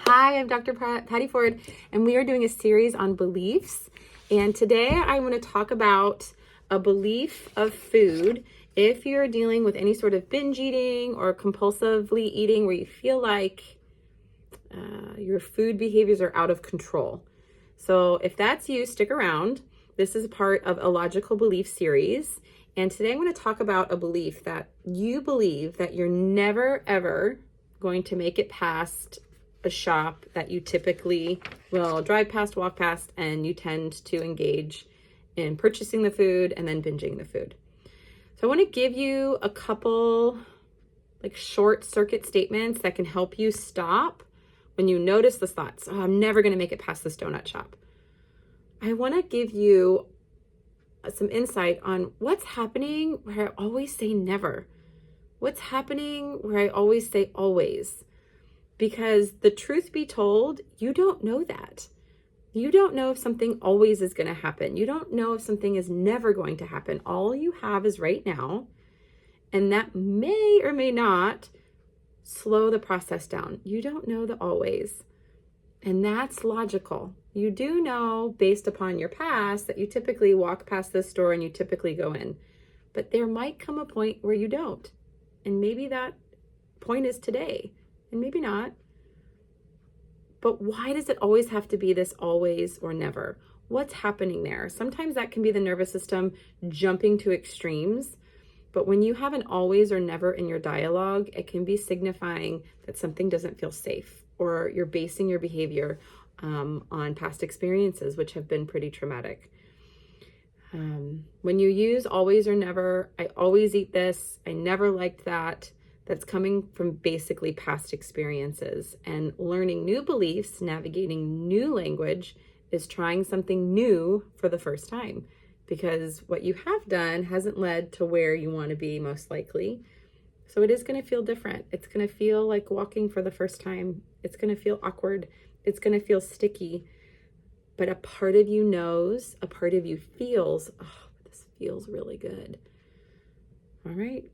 Hi, I'm Dr. Patty Ford, and we are doing a series on beliefs. And today I want to talk about a belief of food. If you're dealing with any sort of binge eating or compulsively eating where you feel like your food behaviors are out of control. So if that's you, stick around. This is part of a logical belief series. And today I'm going to talk about a belief that you believe that you're never, ever going to make it past a shop that you typically will drive past, walk past, and you tend to engage in purchasing the food and then binging the food. So I want to give you a couple short circuit statements that can help you stop when you notice the thoughts. Oh, I'm never going to make it past this donut shop. I want to give you some insight on what's happening where I always say never. What's happening where I always say always. Because the truth be told, you don't know that. You don't know if something always is going to happen. You don't know if something is never going to happen. All you have is right now. And that may or may not slow the process down. You don't know the always. And that's logical. You do know based upon your past that you typically walk past this store and you typically go in. But there might come a point where you don't. And maybe that point is today. And maybe not. But why does it always have to be this always or never? What's happening there? Sometimes that can be the nervous system jumping to extremes. But when you have an always or never in your dialogue, it can be signifying that something doesn't feel safe, or you're basing your behavior on past experiences, which have been pretty traumatic. When you use always or never, I always eat this, I never liked that, that's coming from basically past experiences. And learning new beliefs, navigating new language, is trying something new for the first time. Because what you have done hasn't led to where you want to be, most likely. So it is going to feel different. It's going to feel like walking for the first time. It's going to feel awkward. It's going to feel sticky. But a part of you knows, a part of you feels, oh, this feels really good. All right,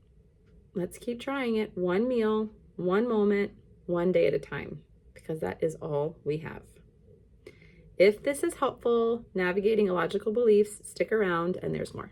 let's keep trying it. One meal, one moment, one day at a time, because that is all we have. If this is helpful, navigating illogical beliefs, stick around and there's more.